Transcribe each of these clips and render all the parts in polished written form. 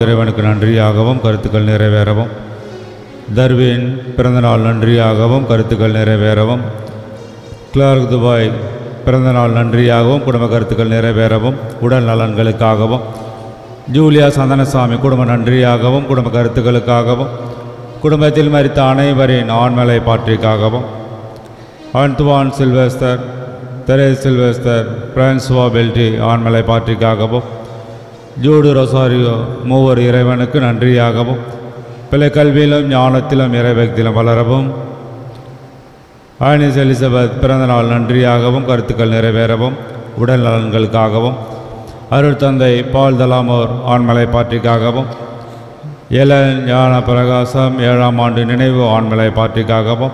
இறைவனுக்கு நன்றியாகவும் கருத்துக்கள் நிறைவேறவும், தர்வின் பிறந்தநாள் நன்றியாகவும் கருத்துக்கள் நிறைவேறவும், கிளார்க் துபாய் பிறந்தநாள் நன்றியாகவும் குடும்ப கருத்துக்கள் நிறைவேறவும், உடல் நலன்களுக்காகவும், ஜூலியா சந்தனசாமி குடும்ப நன்றியாகவும் குடும்ப கருத்துக்களுக்காகவும், குடும்பத்தில் மரித்த அனைவரின் ஆண்மலை பாற்றிக்காகவும், Antoine Sylvester, Therese Sylvester, Francois பெல்டி ஆண்மலை பாற்றிக்காகவும், ஜூடு ரொசாரியோ மூவர் இறைவனுக்கு நன்றியாகவும், பிள்ளை கல்வியிலும் ஞானத்திலும் இறைபக்தியிலும் வளரவும், ஆனிஸ் எலிசபெத் பிறந்தநாள் நன்றியாகவும் கருத்துக்கள் நிறைவேறவும், உடல் நலன்களுக்காகவும், அருட்தந்தை பால் தலாமோர் ஆண்மலை பாற்றிக்காகவும், எலன் ஞான பிரகாசம் 7ஆம் ஆண்டு நினைவு ஆண்மலை பாற்றிக்காகவும்,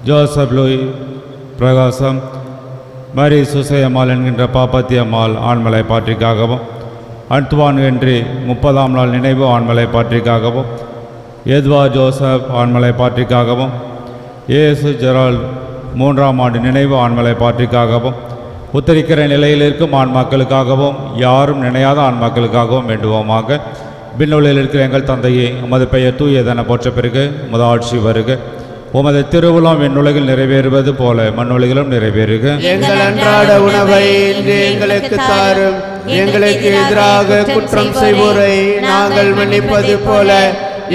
ஜோசப் லூய் பிரகாசம், மரி சுசையம்மாள் என்கின்ற பாப்பத்தி அம்மாள் ஆண்மலை பாற்றிக்காகவும், அன்துவான் ஹென்றி 30ஆம் நாள் நினைவு ஆண்மலை பாற்றிக்காகவும், எத்வா ஜோசப் ஆண்மலை பாற்றிக்காகவும், ஏசு ஜெரால்ட் 3ஆம் ஆண்டு நினைவு ஆண்மலை பாற்றிக்காகவும், உத்தரிக்கிற நிலையில் இருக்கும் ஆண்மக்களுக்காகவும் யாரும் நினையாத ஆண்மக்களுக்காகவும் வேண்டுவோமாக. விண்ணுலகில் இருக்கிற எங்கள் தந்தையே, உமது பெயர் தூயதென போற்ற பிறகு உமது ஆட்சி வருக. உமது திருவுளம் விண்ணுலகில் நிறைவேறுவது போல மண்ணுலகிலும் நிறைவேறுக. எங்கள் அன்றாட உணவை இன்று எங்களுக்கு தாரும். எங்களுக்கு எதிராக குற்றம் செய்வோரை நாங்கள் மன்னிப்பது போல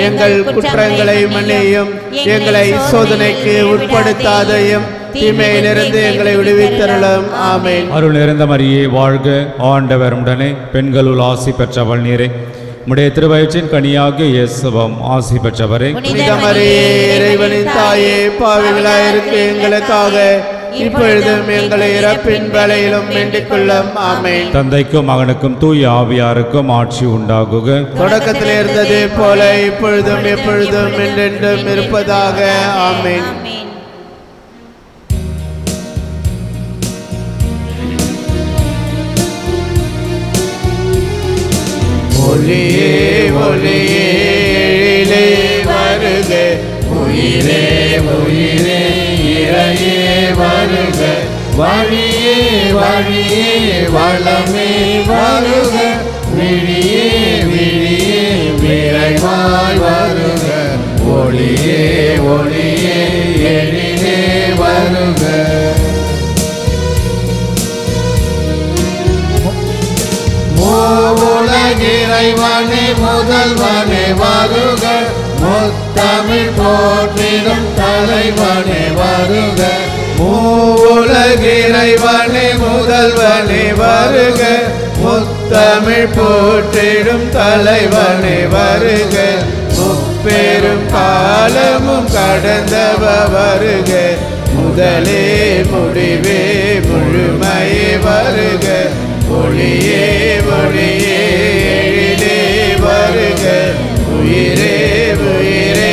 எங்கள் குற்றங்களை மன்னியும். எங்களை சோதனைக்கு உட்படுத்தாதையும் தீமையிலிருந்து எங்களை விடுவித்தருளும். ஆமென். அருள் நிறைந்த மரியே வாழ்க, ஆண்டவர் உடனே பெண்களுள் ஆசி பெற்றவள் நீரே. உம்முடைய திருவயிற்றின் கனியாகிய இயேசுவும் ஆசி பெற்றவரே. புனித மரியே, இறைவனின் தாயே, பாவிகளாயிருக்க எங்களுக்காக இப்பொழுதும் எங்களை இறப்பின் வேளையிலும் வேண்டிக் கொள்ளும். ஆமென். தந்தைக்கும் மகனுக்கும் தூய ஆவியாருக்கும் ஆட்சி உண்டாகுக. தொடக்கத்தில் இருந்தது போல இப்பொழுதும் எப்பொழுதும் என்றென்றும் இருப்பதாக. ஆமென். ஒளியே ஒளியே எழிலே வருக, உயிரே உயிரே இறையே வருக, வழியே வழியே வளமே வருக, விழியே விழியே விரைவாய் வருக, ஒளியே ஒளியே எழிலே வருக. இறைவனே முதல்வனே வருக, முத்தமிழ் போற்றிடும் தலைவனே வருக, மூவுலக இறைவனே முதல்வனே வருக, முத்தமிழ் போற்றிடும் தலைவனே வருக, முப்பெரும் காலமும் கடந்தவ வருக, முதலே முடிவே முழுமையே வருக, ஒளியே ஒளியே எழிலே வருக, உயிரே உயிரே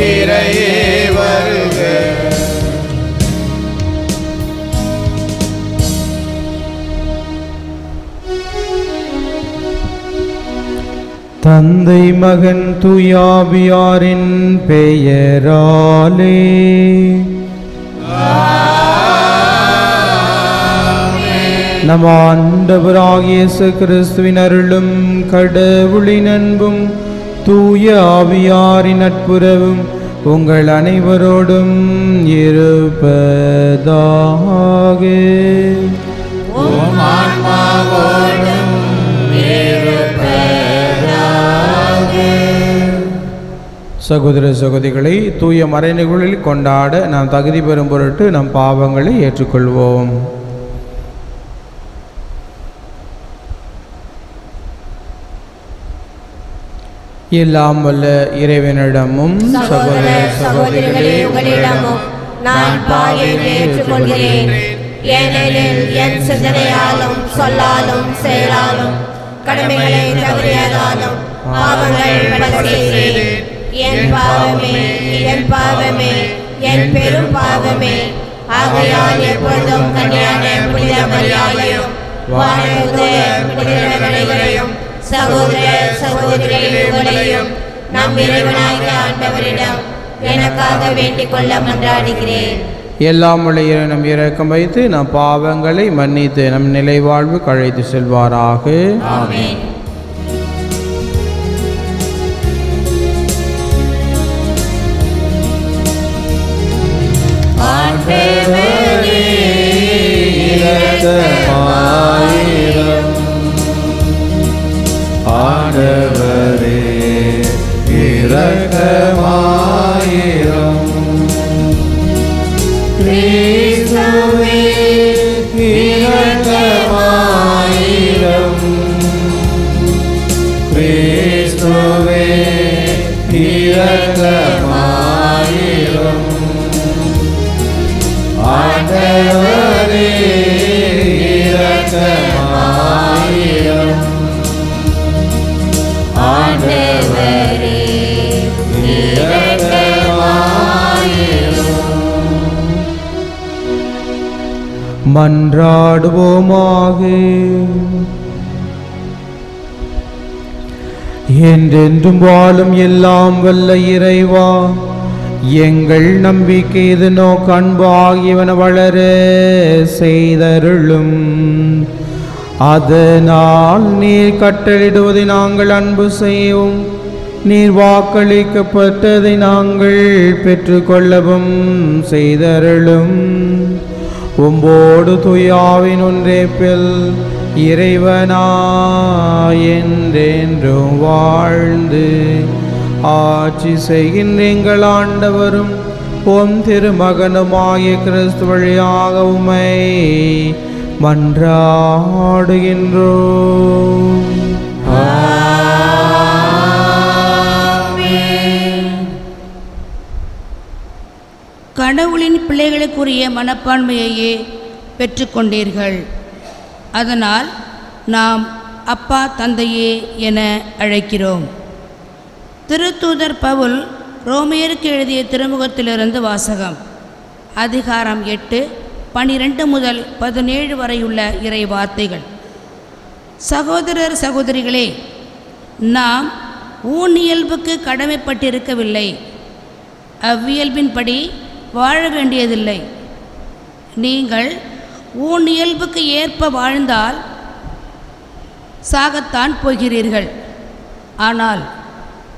இறையே வருக. தந்தை மகன் தூயாவியாரின் பெயராலே நம் ஆண்டவராகிய இயேசு கிறிஸ்துவின் அருளும் கடவுளின் அன்பும் தூய ஆவியாரின் நட்புறவும் உங்கள் அனைவரோடும் இருப்பதாக. சகோதர சகோதரிகளை தூய மறைநிகழ்வில் கொண்டாட நாம் தகுதி பெறும் பொருட்டு நம் பாவங்களை ஏற்றுக்கொள்வோம். எல்லாம் வல்ல இறைவனிடமும் சகோதர சகோதரிகளே உங்களிடமும் நான் பாவியை ஏற்றுக்கொள்கிறேன். ஏனெனில் என் சிந்தனையாலும் சொல்லாலும் செயலாலும் கடமைகளை தவறியதாலும் பாவங்கள் பல செய்தேன். என் பாவமே என் பாவமே என் பெரும் பாவமே. ஆகையால் எப்பொழுதும் கன்னியான புனித மரியாதையும் வானதூதர் புனிதர்களையும் சகோதர சகோதரிகளையும் நம் இறைவனாகிய ஆண்டவரிடம் எனக்காக வேண்டிக் கொள்ள மன்றாடுகிறேன். எல்லாம் உடைய நம் இரக்கம் வைத்து நம் பாவங்களை மன்னித்து நம் நிலை வாழ்வு கழைத்து செல்வாராக. ஆமென். இரக்கமாயிரம். கிறிஸ்துவே இரக்கமாயிரம். கிறிஸ்துவே இரக்கமாயிரம். ஆண்டவரே இரக்கமாயிரம். ஆண்டவரே இரக்கமாயிரம். மன்றாடுவோமாக. என்றென்றும் வாழும் எல்லாம் வல்ல இறைவா, எங்கள் நம்பிக்கை இது நோக்கு அன்பு ஆகியவன வளர செய்தருளும். அதனால் நீர் கட்டளிடுவதை நாங்கள் அன்பு செய்யவும், நீர் வாக்களிக்கப்பட்டதை நாங்கள் பெற்றுக்கொள்ளவும் செய்தருளும். உம்போடு துயாவின் ஒன்றேப்பில் இறைவனாய் என்றென்றும் வாழ்ந்து ஆட்சி செய்கின்ற எங்கள் ஆண்டவரும் உம் திருமகனுமாகிய கிறிஸ்து வழியாக உம்மை மன்றாடுகின்றோம். கடவுளின் பிள்ளைகளுக்குரிய மனப்பான்மையையே பெற்றுக்கொண்டீர்கள். அதனால் நாம் அப்பா தந்தையே என அழைக்கிறோம். திருத்தூதர் பவுல் ரோமையருக்கு எழுதிய திருமுகத்திலிருந்து வாசகம். அதிகாரம் 8, 12 முதல் 17 வரையுள்ள இறை வார்த்தைகள். சகோதரர் சகோதரிகளே, நாம் ஊனியல்புக்கு கடமைப்பட்டிருக்கவில்லை, அவ்வியல்பின்படி வாழ வேண்டியதில்லை. நீங்கள் ஊனியல்புக்கு ஏற்ப வாழ்ந்தால் சாகத்தான் போகிறீர்கள். ஆனால்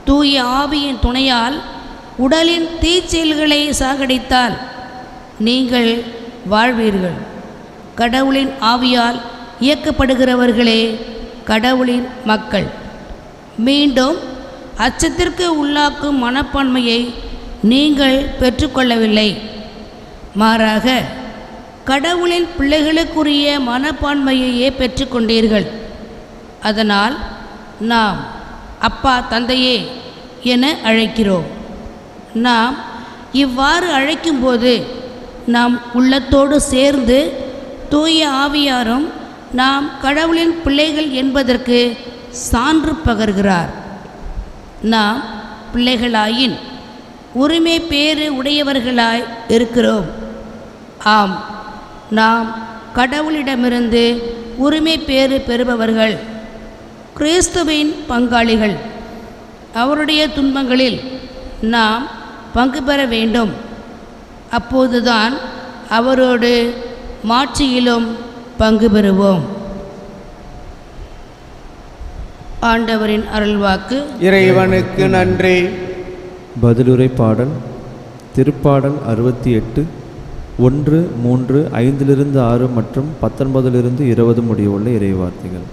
தூய ஆவியின் துணையால் உடலின் தீச்செயல்களை சாகடித்தால் நீங்கள் வாழ்வீர்கள். கடவுளின் ஆவியால் இயக்கப்படுகிறவர்களே கடவுளின் மக்கள். மீண்டும் அச்சத்திற்கு உள்ளாக்கும் மனப்பான்மையை நீங்கள் பெற்றுக்கொள்ளவில்லை, மாறாக கடவுளின் பிள்ளைகளுக்குரிய மனப்பான்மையையே பெற்றுக்கொண்டீர்கள். அதனால் நாம் அப்பா தந்தையே என அழைக்கிறோம். நாம் இவ்வாறு அழைக்கும்போது நாம் உள்ளத்தோடு சேர்ந்து தூய ஆவியாரும் நாம் கடவுளின் பிள்ளைகள் என்பதற்கு சான்று பகர்கிறார். நாம் பிள்ளைகளாயின் உரிமை பேறு உடையவர்களாய் இருக்கிறோம். ஆம், நாம் கடவுளிடமிருந்து உரிமை பேறு பெறுபவர்கள், கிறிஸ்துவின் பங்காளிகள். அவருடைய துன்பங்களில் நாம் பங்கு பெற வேண்டும். அப்போதுதான் அவரோடு மாட்சியிலும் பங்கு பெறுவோம். ஆண்டவரின் அருள்வாக்கு. இறைவனுக்கு நன்றி. பதிலுரை பாடல். திருப்பாடல் 68 1, 3, 5 6 மற்றும் 19 20 முடிவுள்ள இறைவார்த்தைகள்.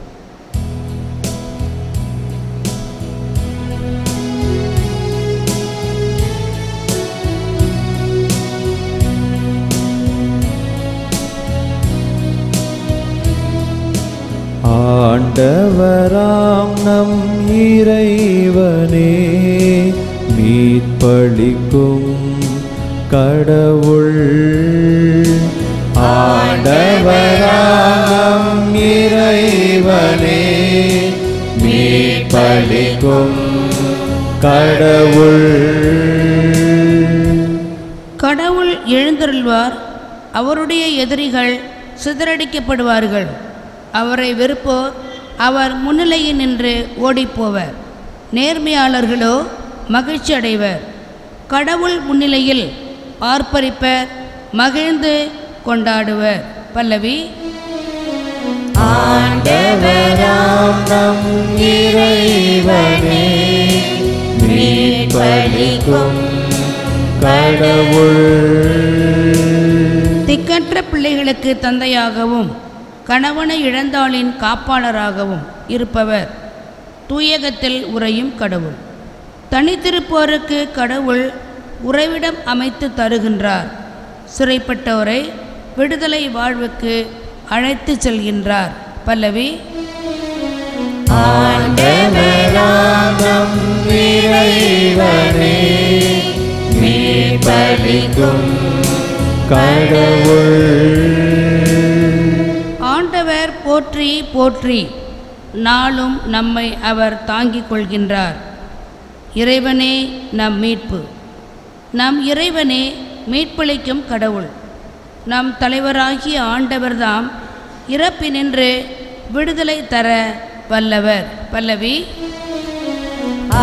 ஆண்டவராம் நம் இறைவனே, மீட்பளிக்கும் கடவுள். ஆண்டவராம் நம் இறைவனே, மீட்பளிக்கும் கடவுள். கடவுள் எழுந்தருள்வார், அவருடைய எதிரிகள் சிதறடிக்கப்படுவார்கள். அவரை வெறுப்போர் அவர் முன்னிலையில் நின்று ஓடிப்போவர். நேர்மையாளர்களோ மகிழ்ச்சி அடைவர். கடவுள் முன்னிலையில் ஆர்ப்பரிப்பர், மகிழ்ந்து கொண்டாடுவர். பல்லவி. ஆண்டவராம் நம் இறைவனே, மீட்பளிக்கும் கடவுள். திக்கற்ற பிள்ளைகளுக்கு தந்தையாகவும் கணவனை இழந்தாளின் காப்பாளராகவும் இருப்பவர் தூயகத்தில் உறையும் கடவுள். தனித்திருப்போருக்கு கடவுள் உறைவிடம் அமைத்து தருகின்றார். சிறைப்பட்டோரை விடுதலை வாழ்வுக்கு அழைத்து செல்கின்றார். பல்லவி. ஆண்டவராம் நம் இறைவனே, மீட்பளிக்கும் கடவுள். ஆண்டவர் போற்றி போற்றி, நாளும் நம்மை அவர் தாங்கிக் கொள்கின்றார். இறைவனே நம் மீட்பு. நம் இறைவனே மீட்பளிக்கும் கடவுள். நம் தலைவராகிய ஆண்டவர்தாம் இறப்பினின்று விடுதலை தர வல்லவர். பல்லவி.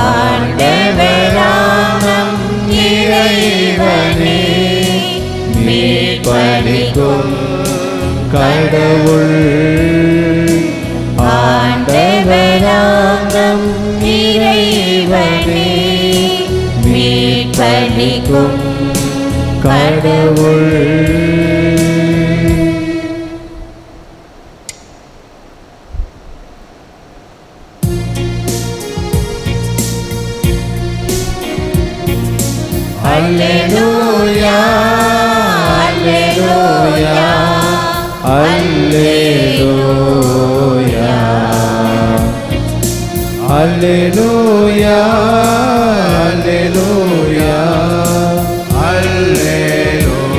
ஆண்டவராம் நம் இறைவனே, மீட்பளிக்கும் கடவுள். ஆண்டவராம் நம் இறைவனே, மீட்பளிக்கும் கடவுள். Alleluia, Alleluia, Alleluia, Alleluia, Alleluia, Alleluia.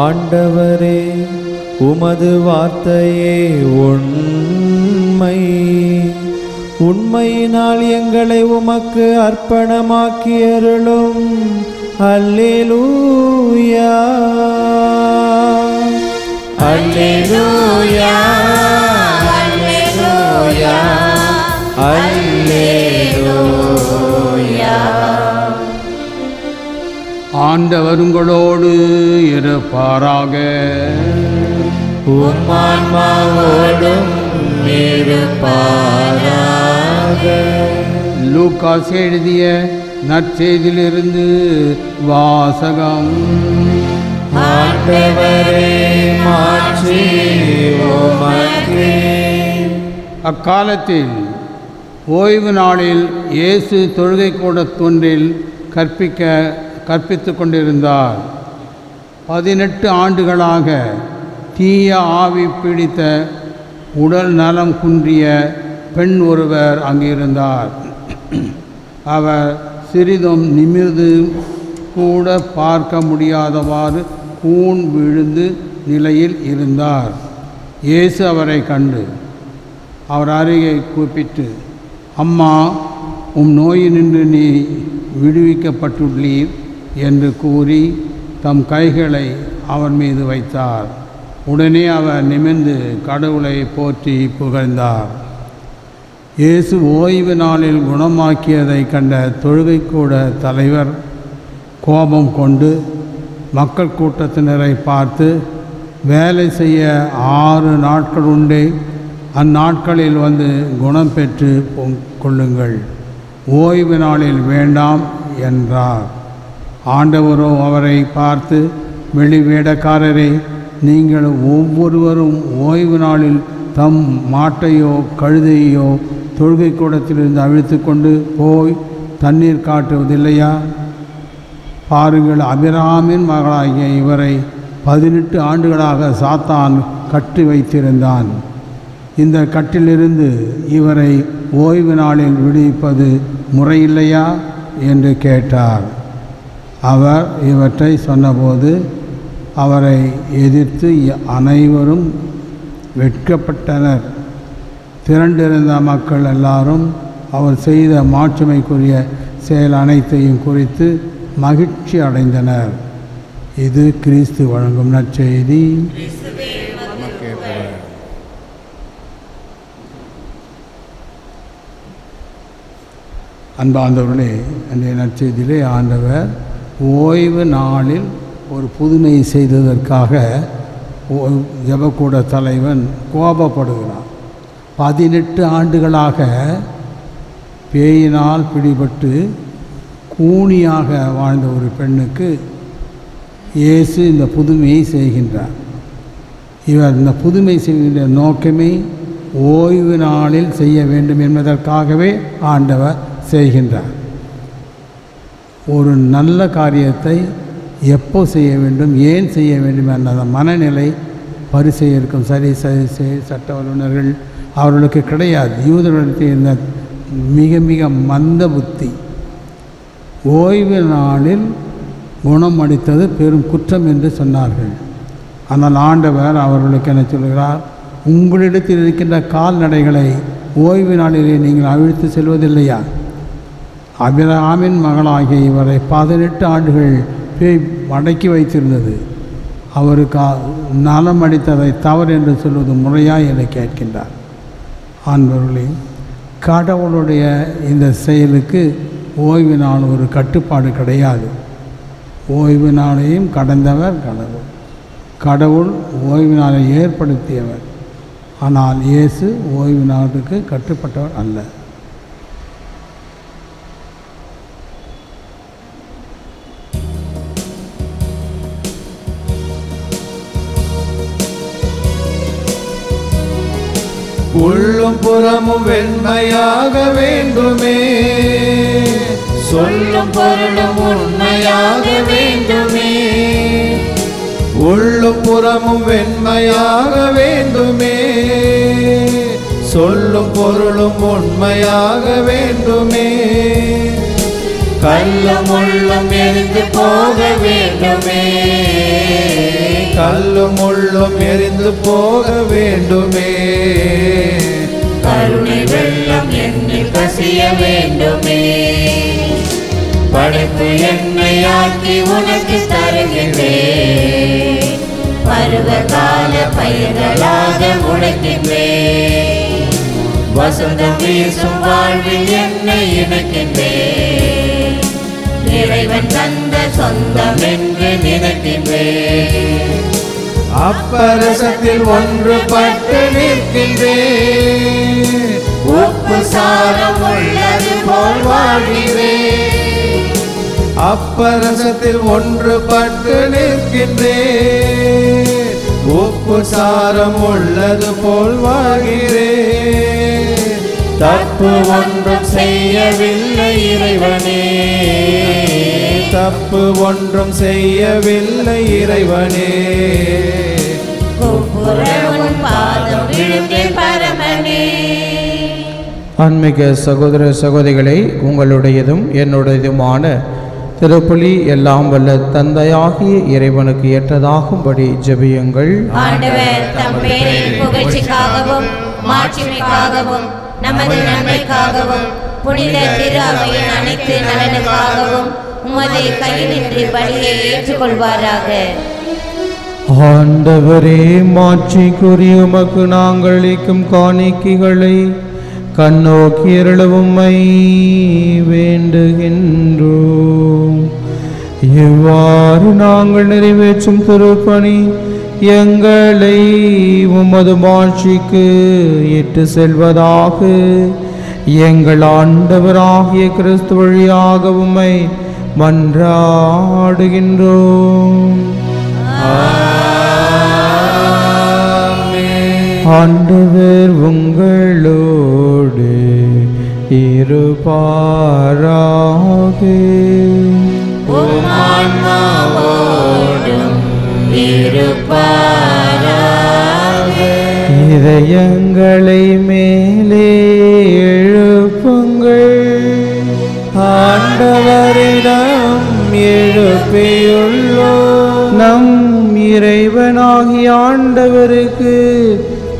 ஆண்டவரே, உமது வார்த்தையே உண்மை. உண்மையினால் எங்களை உமக்கு அர்ப்பணமாக்கியருளும். அல்லேலூயா, அல்லேலூயா, அல்லேலூயா, அல்லேலூயா. ஆண்டவர் உங்களோடு இருப்பாராக. உம் ஆன்மாவோடும் இருப்பாராக. லூக்காஸ் எழுதிய நற்செய்தியிலிருந்து வாசகம். ஆண்டவரே, மாட்சி உமக்கே. அக்காலத்தில் ஓய்வு நாளில் இயேசு தொழுகை கூடத்தொன்றில் கற்பித்து கொண்டிருந்தார். 18 ஆண்டுகளாக தீய ஆவி பிடித்த உடல் நலம் குன்றிய பெண் ஒருவர் அங்கிருந்தார். அவர் சிறிதும் நிமிர்ந்து கூட பார்க்க முடியாதவாறு கூன் விழுந்து நிலையில் இருந்தார். இயேசு அவரை கண்டு அவர் அருகே கூப்பிட்டு, அம்மா, நோயினின்று நீ விடுவிக்கப்பட்டுள்ளீர் என்று கூறி தம் கைகளை அவர் மீது வைத்தார். உடனே அவர் நிமிர்ந்து கடவுளை போற்றி புகழ்ந்தார். இயேசு ஓய்வு நாளில் குணமாக்கியதை கண்ட தொழுகைக்கூட தலைவர் கோபம் கொண்டு மக்கள் கூட்டத்தினரை பார்த்து, வேலை செய்ய 6 நாட்கள் உண்டே, அந்நாட்களில் வந்து குணம் பெற்று கொள்ளுங்கள், ஓய்வு நாளில் வேண்டாம் என்றார். ஆண்டவரோ அவரை பார்த்து, வெளிவேடக்காரரே, நீங்கள் ஒவ்வொருவரும் ஓய்வு நாளில் தம் மாட்டையோ கழுதையோ தொழுகை கூடத்திலிருந்து அழித்து கொண்டு போய் தண்ணீர் காட்டுவதில்லையா? பாருங்கள், அபிராமின் மகளாகிய இவரை 18 ஆண்டுகளாக சாத்தான் கட்டி வைத்திருந்தான். இந்த கட்டிலிருந்து இவரை ஓய்வு நாளில் விடுவிப்பது முறையில்லையா என்று கேட்டார். அவர் இவற்றை சொன்னபோது அவரை எதிர்த்து அனைவரும் வெட்கப்பட்டனர். திரண்டிருந்த மக்கள் எல்லாரும் அவர் செய்த மாட்சிமைக்குரிய செயல் அனைத்தையும் குறித்து மகிழ்ச்சி அடைந்தனர். இது கிறிஸ்து வழங்கும் நற்செய்தி. அன்பார்ந்தவர்களே, அன்றைய நற்செய்தியிலே ஆண்டவர் ஓய்வு நாளில் ஒரு புதுமை செய்ததற்காக ஜெபக்கூட தலைவன் கோபப்படுகிறான். 18 ஆண்டுகளாக பேயினால் பிடிபட்டு கூனியாக வாழ்ந்த ஒரு பெண்ணுக்கு இயேசு இந்த புதுமையை செய்கின்றார். இவர் இந்த புதுமை செய்கின்ற நோக்கமே ஓய்வு நாளில் செய்ய வேண்டும் என்பதற்காகவே ஆண்டவர் செய்கின்றார். ஒரு நல்ல காரியத்தை எப்போ செய்ய வேண்டும், ஏன் செய்ய வேண்டும் என்ற மனநிலை பரிசெயருக்கும் சரி சட்ட வல்லுநர்கள் அவர்களுக்கு கிடையாது. யூதர்களுக்கு இருந்த மிக மிக மந்த புத்தி. ஓய்வு நாளில் குணம் அளித்தது பெரும் குற்றம் என்று சொன்னார்கள். ஆனால் ஆண்டவர் அவர்களுக்கு என்ன சொல்கிறார்? உங்களிடத்தில் இருக்கின்ற கால்நடைகளை ஓய்வு நாளிலே நீங்கள் அவிழ்த்து செல்வதில்லையா? அபிரகாமின் மகளாகிய இவரை 18 ஆண்டுகள் பேய் அடக்கி வைத்திருந்தது. அவருக்கு நலம் அளித்ததை தவறு என்று சொல்வது முறையா என கேட்கின்றார். ஆண்டவர்களே, கடவுளுடைய இந்த செயலுக்கு ஓய்வு நாள் ஒரு கட்டுப்பாடு கிடையாது. ஓய்வு நாளையும் கடந்தவர் கடவுள். கடவுள் ஓய்வு நாளை ஏற்படுத்தியவர். ஆனால் இயேசு ஓய்வு நாளுக்கு கட்டுப்பட்டவர் அல்ல. உள்ளும் புறமும் வெண்மையாக வேண்டுமே, சொல்லும் பொருளும் உண்மையாக வேண்டுமே. உள்ளும் புறமும் வெண்மையாக வேண்டுமே, சொல்லும் பொருளும் உண்மையாக வேண்டுமே. கல்லும் உள்ளும் எரிந்து போக வேண்டுமே, கல்லும் உள்ளும் எரிந்து போக வேண்டுமே. கருணை வெள்ளம் என்னில் கசிய வேண்டுமே. படைப்பு எண்ணெயாக்கி உனக்கு தருகின்றேன். பருவ கால பயிர்களாக உழைக்கின்றேன். வசந்தம் வீசும் வாழ்வில் என்னை இணைக்கின்றேன். இறைவன் தந்த சொந்தம் என்று நினைக்கின்றேன். அப்பரசத்தில் ஒன்றுபட்டு நிற்கின்றேன். உப்பு சாரம் உள்ளது போல் வாழ்கிறேன். அப்பரசத்தில் ஒன்றுபட்டு நிற்கின்றேன். உப்பு சாரம் உள்ளது போல் வாழ்கிறேன். தப்பு ஒன்றும் செய்யவில்லை இறைவனே, தப்பு ஒன்றும் செய்யவில்லை இறைவனே. பாதம் விழுந்தேன் பரமனே. ஆன்மீக சகோதர சகோதரிகளை, உங்களுடையதும் என்னுடையதுமான திருப்பலி எல்லாம் வல்ல தந்தையாகிய இறைவனுக்கு ஏற்றதாகும்படி ஜெபியுங்கள். ஆண்டவர் தம் பேரின் புகழ்ச்சிக்காகவும் மாட்சிமைக்காகவும் நமது நன்மைக்காகவும் புனித திரு அவையின் அனைத்து நலனுக்காகவும் உமது கையினின்று பலியை ஏற்றுக்கொள்வாராக. ஆண்டவரே, மாட்சிக்குரிய உமக்கு நாங்கள் அளிக்கும் காணிக்கைகளை கண்ணோக்கி அருளவும்மை வேண்டுகின்றோம். இவ்வாறு நாங்கள் நிறைவேற்றும் திருப்பணி எங்களை உமது மாட்சிக்கு இட்டு செல்வதாக எங்கள் ஆண்டவராகிய கிறிஸ்து வழியாக உம்மை மன்றாடுகின்றோம். ஆண்டவர் உங்களோடு இருப்பாராக. உம் ஆன்மாவோடும் இருப்பாராக. இதயங்களை மேலே எழுப்புங்கள். ஆண்டவரிடம் எழுப்பியுள்ளோம். நம் இறைவனாகிய ஆண்டவருக்கு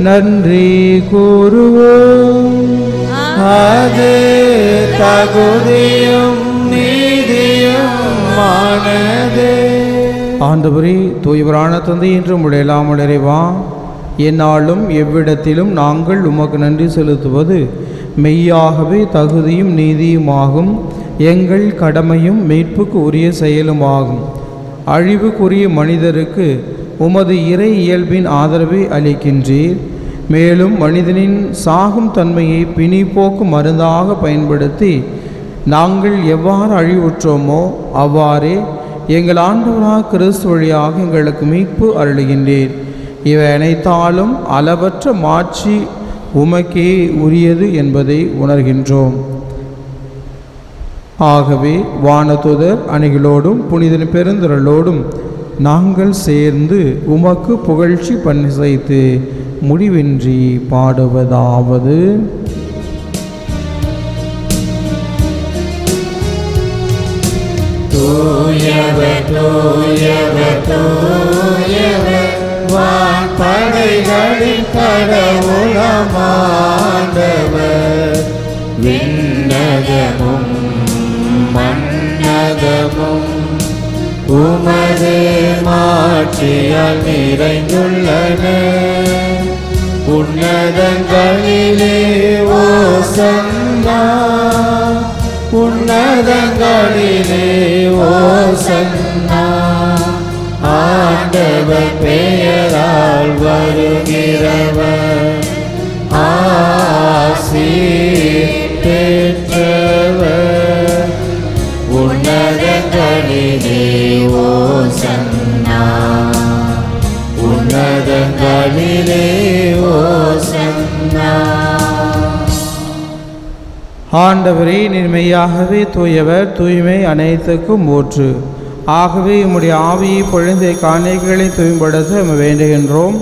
நன்றி கூறுவோம். அது தகுதியும் நீதியுமானது. ஆண்டவரே, தூயவரான தந்தை, என்று முளையலாமல் இறைவா, எந்நாளும் எவ்விடத்திலும் நாங்கள் உமக்கு நன்றி செலுத்துவது மெய்யாகவே தகுதியும் நீதியுமாகும். எங்கள் கடமையும் மீட்புக்கு உரிய செயலுமாகும். அழிவுக்குரிய மனிதருக்கு உமது இறை இயல்பின் ஆதரவை அளிக்கின்றீர். மேலும் மனிதனின் சாகும் தன்மையை பிணிப்போக்கு மருந்தாக பயன்படுத்தி நாங்கள் எவ்வாறு அழிவுற்றோமோ அவ்வாறே எங்கள் ஆண்டவராக கிறிஸ்து வழியாக எங்களுக்கு மீட்பு அருளுகின்றீர். இவை அனைத்தாலும் அளவற்ற மாட்சி உமக்கே உரியது என்பதை உணர்கின்றோம். ஆகவே வானதூதர் அணிகளோடும் புனித பெருந்திரளோடும் நாங்கள் சேர்ந்து உமக்கு புகழ்ச்சி பன்னிசைத்து முடிவின்றி பாடுவதாவது: தூயவர் தூயவர் தூயவர் வான்படைகளின் கடவுளமாண்டவர். விண்ணகமும் மண்ணகமும் உமது மாட்சியால் நிறைந்துள்ளன. உன்னதங்களிலே ஓசன்னா, உன்னதங்களிலே ஓசன்னா. ஆண்டவர் பெயரால் வருகிறவர் ஆசி பெற்றவர். உன்னதங்களிலே ஓசன்னா, உன்னதங்களிலே ஓசன்னா. ஆண்டவரே, நீர் மெய்யாகவே தூயவர், தூய்மை அனைத்துக்கும் ஊற்று. ஆகவே உம்முடைய ஆவியை பொழிந்த காணிக்கைகளை தூய்மைப்படுத்த வேண்டுகின்றோம்.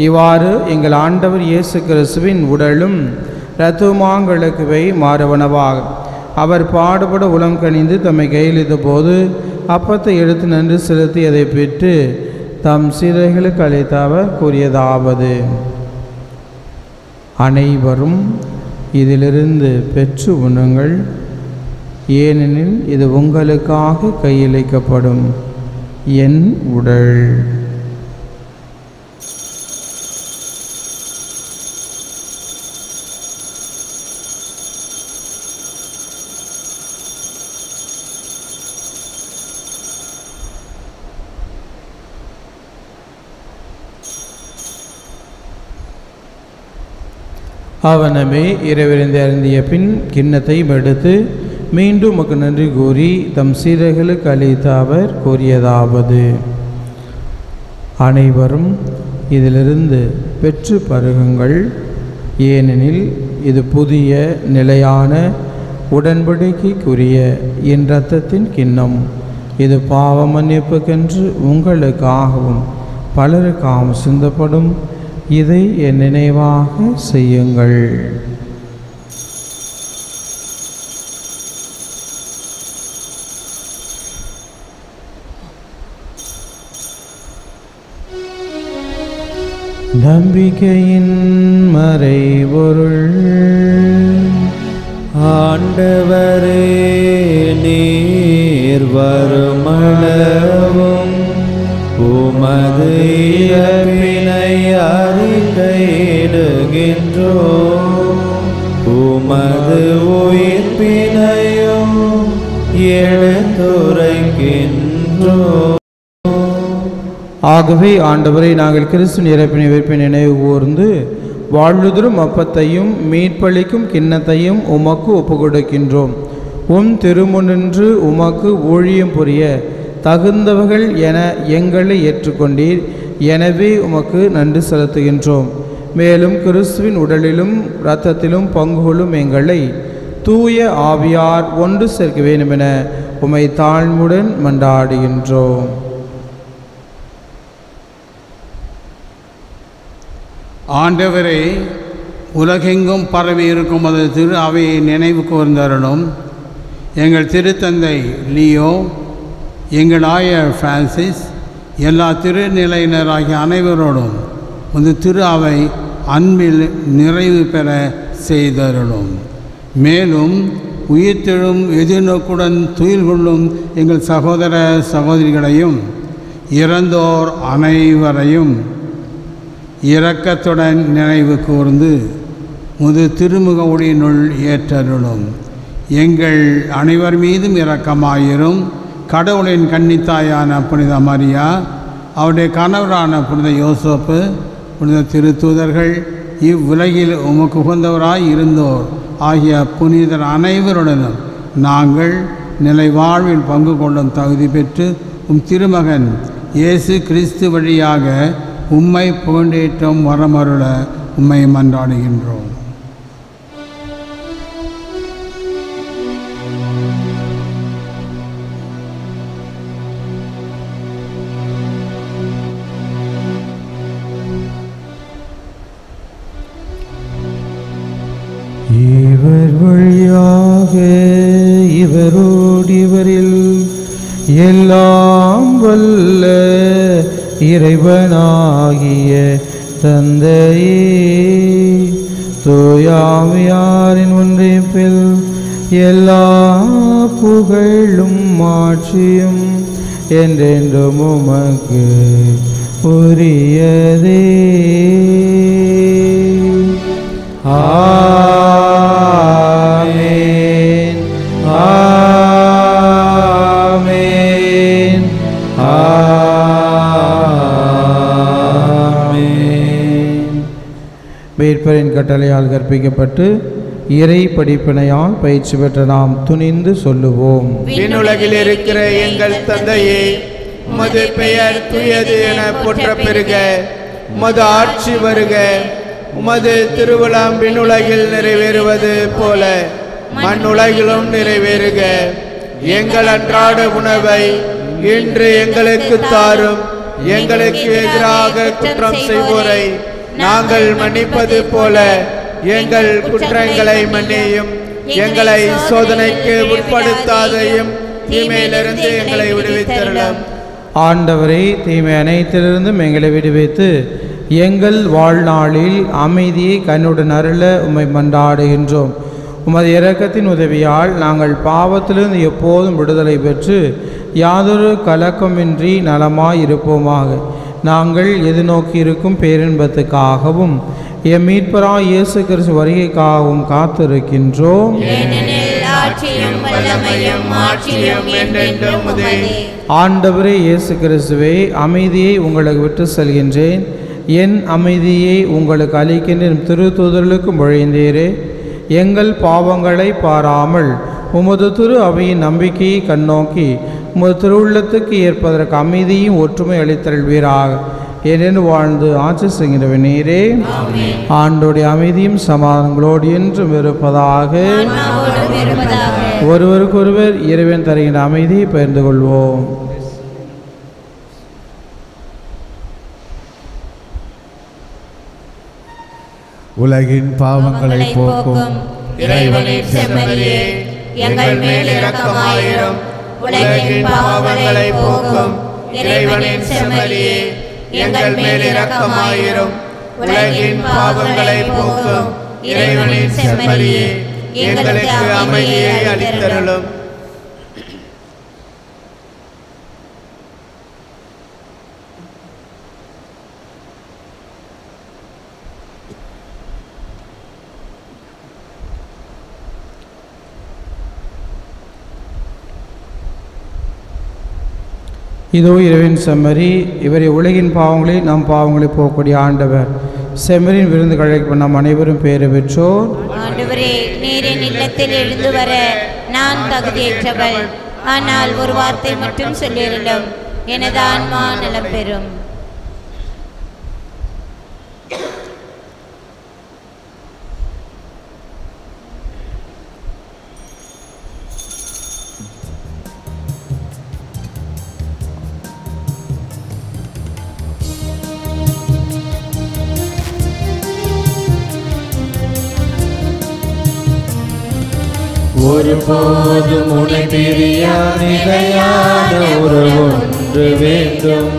இவ்வாறு எங்கள் ஆண்டவர் இயேசு கிறிஸ்துவின் உடலும் இரத்தமாங்களுக்கு மாறுவனவாக அவர் பாடுபட உளம் கனிந்து தம்மை கையளித்த போது அப்பத்தை எடுத்து நன்றி செலுத்தி அதை பெற்று தம் சீடர்களுக்கு அளித்த அவர் கூறியதாவது: அனைவரும் இதிலிருந்து பெற்று உண்ணுங்கள், ஏனெனில் இது உங்களுக்காக கையளிக்கப்படும் என் உடல். அவனமே இரவிலிருந்து அருந்திய பின் கிண்ணத்தை எடுத்து மீண்டும் உமக்கு நன்றி கூறி தம் சீடர்களுக்கு அளித்த அவர் கூறியதாவது: அனைவரும் இதிலிருந்து பெற்று பருகுங்கள், ஏனெனில் இது புதிய நிலையான உடன்படிக்கைக்குரிய என் இரத்தத்தின் கிண்ணம். இது பாவ மன்னிப்புக்கென்று உங்களுக்காகவும் பலருக்காகவும் சிந்தப்படும். இதை என் நினைவாக செய்யுங்கள். நம்பிக்கையின் மறைபொருள். ஆண்டவரே, நீர் வருமளவும் உமது இயற்பினை அறிக்கையிடுகின்றோம், உமது உயிர்ப்பினையும் எடுத்துரைக்கின்றோம். ஆகவே ஆண்டவரை, நாங்கள் கிறிஸ்து இறப்பினை உயிர்ப்பை நினைவு கூர்ந்து வாழ்வுதரும் அப்பத்தையும் மீட்பளிக்கும் கிண்ணத்தையும் உமக்கு ஒப்புக்கொடுக்கின்றோம். உம் திருமுனின்று உமக்கு ஊழியம் புரிய தகுந்தவர்கள் என எங்களை ஏற்றுக்கொண்டீர். எனவே உமக்கு நன்றி செலுத்துகின்றோம். மேலும் கிறிஸ்துவின் உடலிலும் இரத்தத்திலும் பங்கு கொள்ளும் எங்களை தூய ஆவியார் ஒன்று சேர்க்க வேண்டுமென உம்மை தாழ்வுடன் மன்றாடுகின்றோம். ஆண்டவரே, உலகெங்கும் பரவி இருக்கும் அது திரு அவையை நினைவு கூர்ந்தருளும். எங்கள் திருத்தந்தை லியோ, எங்கள் ஆயர் பிரான்சிஸ், எல்லா திருநிலையினராகிய அனைவரோடும் இந்த திரு அவை அன்பில் நிறைவு பெற செய்தருளும். மேலும் உயிர்த்தெழும் எதிர்நோக்குடன் துயில் கொள்ளும் எங்கள் சகோதர சகோதரிகளையும் இறந்தோர் அனைவரையும் இரக்கத்துடன் நினைவு கூர்ந்து முது திருமுக ஒளியினுள் ஏற்றருளும். எங்கள் அனைவர் மீதும் இரக்கமாயிரும். கடவுளின் கன்னித்தாயான புனித மரியா, அவருடைய கணவரான புனித யோசேப்பு, புனித திருத்தூதர்கள், இவ்வுலகில் உமக்கு உகந்தவராய் இருந்தோர் ஆகிய புனிதர் அனைவருடனும் நாங்கள் நிலை வாழ்வில் பங்கு கொள்ளும் தகுதி பெற்று உம் திருமகன் இயேசு கிறிஸ்து வழியாக உம்மை புகழேற்றம் வரமருள உம்மை மன்றாடுகின்றோம். இவர் வழியாக இவரோடு இவரில் எல்லாம் வல்ல இறைவனாகிய தந்தையே, தூயாவியாரின் ஒன்றிப்பில் எல்லா புகழும் ஆட்சியும் என்றென்றும் உமக்கு உரியதே. ஆமென், ஆமென், ஆமென். மேற்பரின் கட்டளையால் கற்பிக்கப்பட்டு இறை படிப்பினையால் பயிற்சி பெற்ற நாம் துணிந்து சொல்லுவோம். விண்ணுலகில் இருக்கிற எங்கள் தந்தையே, உமது பெயர் தூயது என போற்ற பெறுக. உமது ஆட்சி வருக. உமது திருவிழாம் விண்ணுலகில் நிறைவேறுவது போல மண்ணுலகிலும் நிறைவேறுக. எங்கள் அன்றாட உணவை இன்று எங்களுக்கு தாரும். எங்களுக்கு எதிராக குற்றம் செய்வோரை நாங்கள் மன்னிப்பது போல எங்கள் குற்றங்களை மன்னியும். எங்களை சோதனைக்கு உட்படுத்தாதையும் தீமையிலிருந்து எங்களை விடுவித்தருளும். ஆண்டவரே, தீமை அனைத்திலிருந்தும் எங்களை விடுவித்து எங்கள் வாழ்நாளில் அமைதியை கண்ணுடன் அருள உம்மை மன்றாடுகின்றோம். உமது இரக்கத்தின் உதவியால் நாங்கள் பாவத்திலிருந்து எப்போதும் விடுதலை பெற்று யாதொரு கலக்கமின்றி நலமாய் இருப்போமாக. நாங்கள் எதிர்நோக்கி இருக்கும் பேரின்பத்துக்காகவும் எம் மீட்பராய் இயேசு கிறிஸ்து வருகைக்காகவும் காத்திருக்கின்றோம். ஆண்டவரே இயேசு கிறிஸ்துவே, அமைதியை உங்களுக்கு விட்டு செல்கின்றேன், என் அமைதியை உங்களுக்கு அளிக்கின்ற திருத்தூதர்களுக்கு மொழிந்தீரே. எங்கள் பாவங்களை பாராமல் உமது திரு அவையின் நம்பிக்கையை கண்ணோக்கி உமது திருவுள்ளத்துக்கு ஏற்பதற்கு அமைதியும் ஒற்றுமை அளித்தல்வீராக. ஏனென்று வாழ்ந்து ஆட்சி செய்கின்றவ நீரே. ஆண்டோடைய அமைதியும் சமாதானங்களோடு என்றும் இருப்பதாக. ஒருவருக்கொருவர் இறைவன் தருகின்ற அமைதியை பகிர்ந்து கொள்வோம். உலகின் பாவங்களை போக்கும் இறைவனின் செம்மறியே, எங்கள் மேல் இரக்கமாயிரும். உலகின் பாவங்களை போக்கும் இறைவனின் செம்மறியே, எங்கள் மேல் இரக்கமாயிரும். உலகின் பாவங்களை போக்கும் இறைவனின் செம்மறியே, எங்களுக்கு அமைதியை அளித்தருளும். இதோ இறைவன் செம்மறி, இவரை உலகின் பாவங்களை நம் பாவங்களை போகக்கூடிய ஆண்டவர். செம்மறியின் விருந்துகளை நம் அனைவரும் பேறு பெற்றோர். ஆண்டவரே, நீரின் இல்லத்தில் எழுந்து வர நான் தகுதியற்றவள். ஆனால் ஒரு வார்த்தை மட்டும் சொல்லியிருந்தோம், எனது ஆன்மா நலம் பெறும். ஒருபோதும் உன்னை பிரியா நிலையான உறவொன்று வேண்டும்.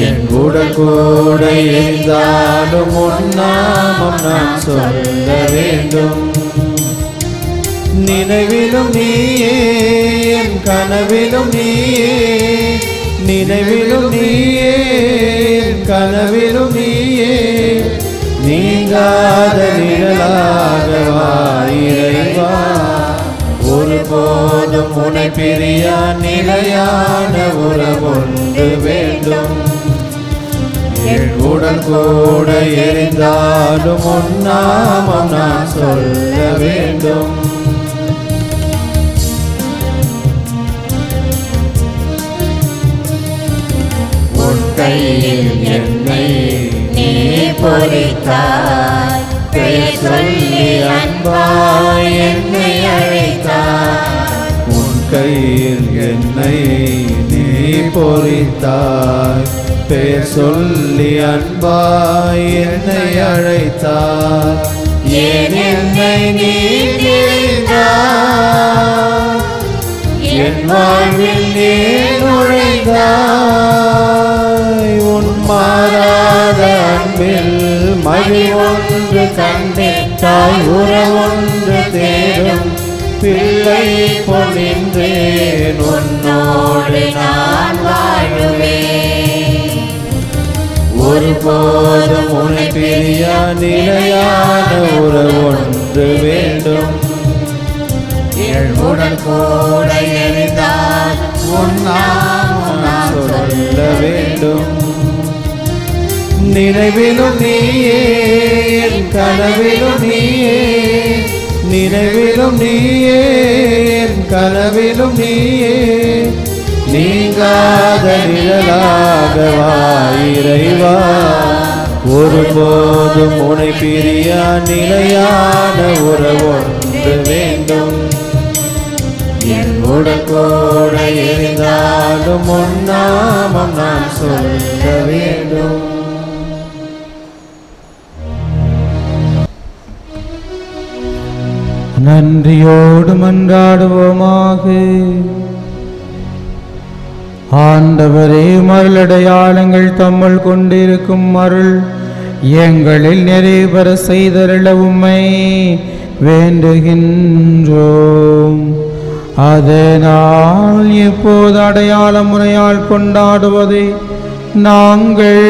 என் உடல் கூட இருந்தாலும் உன் நாமம் நான் சொல்ல வேண்டும். நினைவிலும் நீயே, என் கனவிலும் நீயே. நினைவிலும் நீயே, என் கனவிலும் நீயே. நீங்காத நிழலாக வா இறைவா. ஒருபோதும் உன்னை பிரியா நிலையான உறவொன்று வேண்டும். என் உடல் கூட எரிந்தாலும் உன் நாமம் நான் சொல்ல வேண்டும். உன் கையில் என்னை நீ பொறித்தாய், பெயர் சொல்லி அன்பாய் என்னை அழைத்தாய். உன் கையில் என்னை நீ பொறித்தாய், பெயர் சொல்லி அன்பாய் என்னை அழைத்தாய். ஏன் என்னை நீ தெரிந்தாய், என் வாழ்வில் நீ நுழைந்தாய். உன் மாறாத அன்பில் மகிழ்வொன்று கண்டிட்டாய், உறவொன்று தேடும் பிள்ளை பொன்னின்றேன் உன்னோடு நான் வாழுவேன். ஒருபோதும் உன்னை பிரியா நிலையான உறவொன்று வேண்டும். உடன் கூட இருந்தால் உன் நாமம் நான் சொல்ல வேண்டும். நினைவிலும் நீயே, என் கனவிலும் நீயே, நினைவிலும் நீயே, என் கனவிலும் நீயே, நீங்காத நிழலாக வா இறைவா. ஒருபோதும் உன்னை பிரியா நிலையான உறவொன்று வேண்டும். என் உடல் கூட இருந்தாலும் உன் நாமம் நான் சொல்ல வேண்டும். நன்றியோடு மன்றாடுவோமாக. ஆண்டவரே, மருளடையாளங்கள் தம்முள் கொண்டிருக்கும் அருள் எங்களில் நிறைவேற செய்தருள உம்மை வேண்டுகின்றோம். அதனால் இப்போது அடையாள முறையால் கொண்டாடுவதை நாங்கள்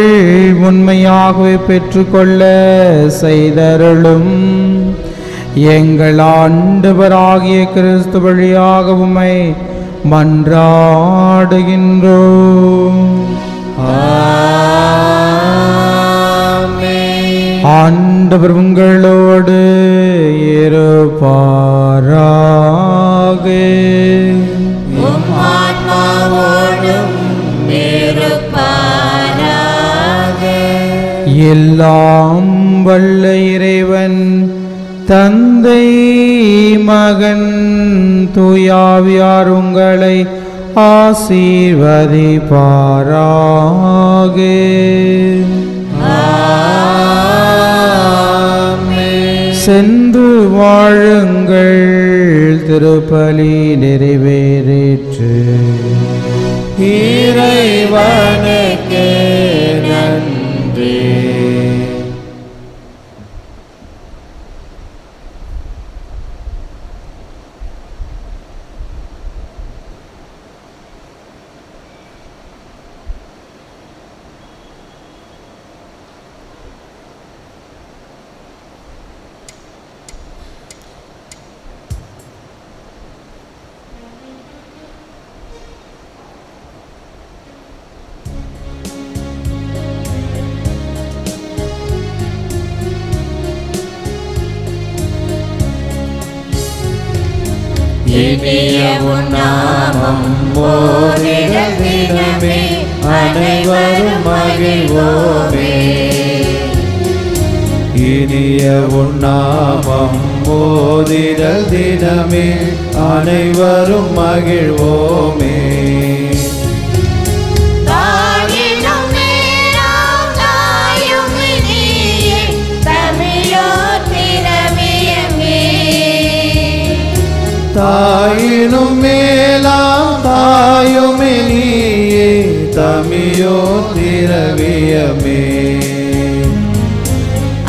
உண்மையாகவே பெற்றுக்கொள்ள செய்தருளும். எங்கள் ஆண்டவராகிய கிறிஸ்து வழியாக உம்மை மன்றாடுகின்றோம். ஆண்டவர் உங்களோடு இருப்பாராக. உம் ஆன்மாவோடும் இருப்பாராக. எல்லாம் வல்ல இறைவன் தந்தை மகன் தூயாவியார் உங்களை ஆசீர்வதிப்பாராக. சென்று வாழுங்கள், திருப்பலி நிறைவேறிற்று. இறைவனுக்கு நன்றி. இனிய உன் நாமம் ஓரிட தினமே அனைவரும் மகிழ்வோமே. இனிய உன் நாமம் ஓதிடல் தினமே அனைவரும் மகிழ்வோமே. தாயினும் மேலாம் தாயும் நீயே, தமிழோர் திரவியமே. தாயினும் மேலாம் தாயுமே நீயே, தமிழோ திரவியமே.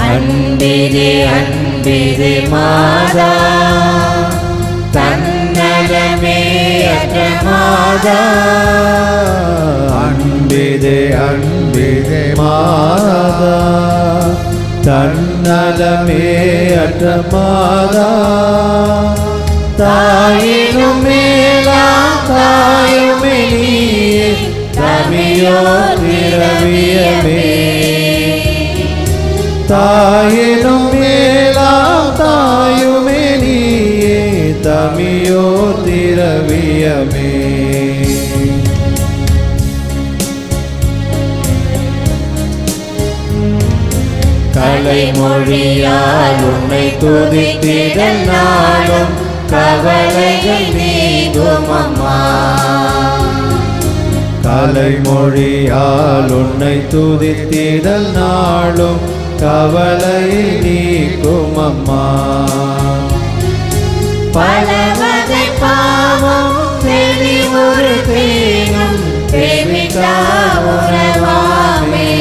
அன்பிரே அன்பிரே மாதா, தன்னலமே அற்ற மாதா. அன்பிதே அன்பிதே மாதா, தன்னலமே அற்ற மாதா. தாயினும் மேலாம் தாயுமே நீயே, தமிழோ திரவியமே. தாயினும் மேலாம் தாயுமே நீயே, தமிழோ திரவியமே. கலைமொழியால் உன்னை துதித்திடல் நாளும் கவலைகள் நீங்கும் அம்மா. கலைமொழியால் உன்னை துதித்திடல் நாளும் கவலை நீக்கும் அம்மா. பல வகை பாவம் தெளிவுறு தேனும் தேவிட்டா உணவாமே.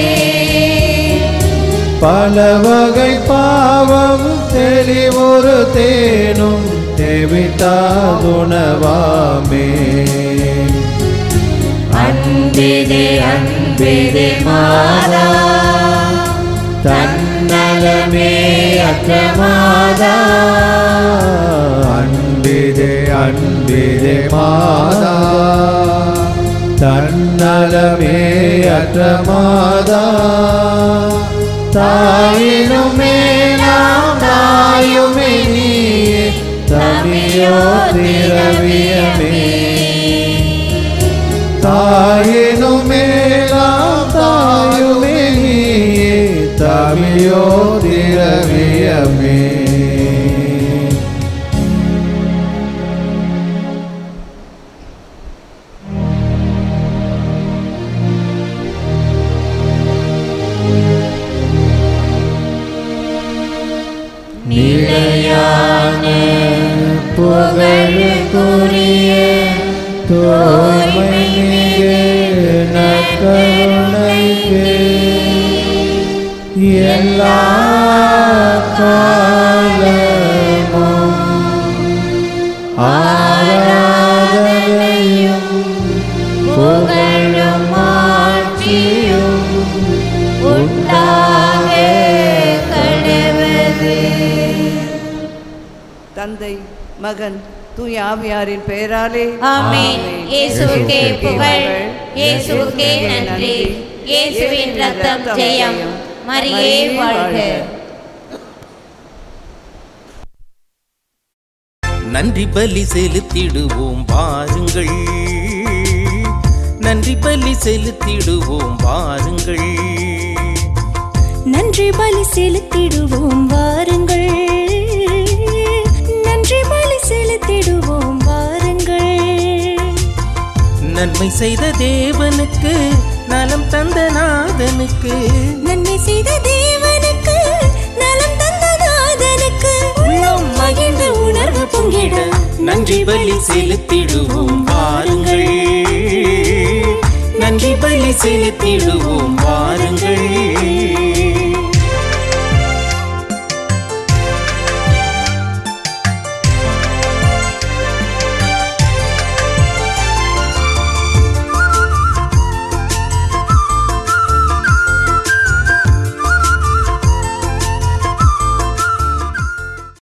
பல வகை பாவம் தெளிவுறு தேனும் தேவிட்டா உணவாமே. அன்பிதே அன்பிதே மாதா தன்னலமே அற்ற மாதா. அன்பிதே அன்பிதே மாதா தன்னலமே அற்ற மாதா. தாயினும் மேலாம் தாயுமே நீயே தமியோ திரவியமே. தாயினும் மேலாம் தாயுமே நீயே தமியோ திரவியமே. நிலையான புகழுக்குரிய தூய்மை மிகு நற்கருணைக்கு எல்லா காலமும் ஆராதனையும் புகழும் ஆட்சியும் உண்டாக கடவுளே. தந்தை மகன் தூய ஆவியாரின் பெயராலே ஆமென். இயேசுவுக்கே புகழ், இயேசுவுக்கே நன்றி. இயேசுவின் ரத்தம் ஜெயம். மரியே வாழ்க. நன்றி பலி செலுத்திடுவோம் வாருங்கள், நன்றி பலி செலுத்திடுவோம் வாருங்கள், நன்றி பலி செலுத்திடுவோம் வாருங்கள், நன்றி பலி செலுத்திடுவோம் வாருங்கள். நன்மை செய்த தேவனுக்கு நலம் தந்த நாதனுக்கு, நன்மை செய்த தேவனுக்கு நலம் தந்த நாதனுக்கு உள்ளம் மகிழ்ந்த உணர்வு பொங்கிட நன்றி பலி செலுத்திடுவோம் வாருங்கள், நன்றி பலி செலுத்திடுவோம் வாருங்கள்.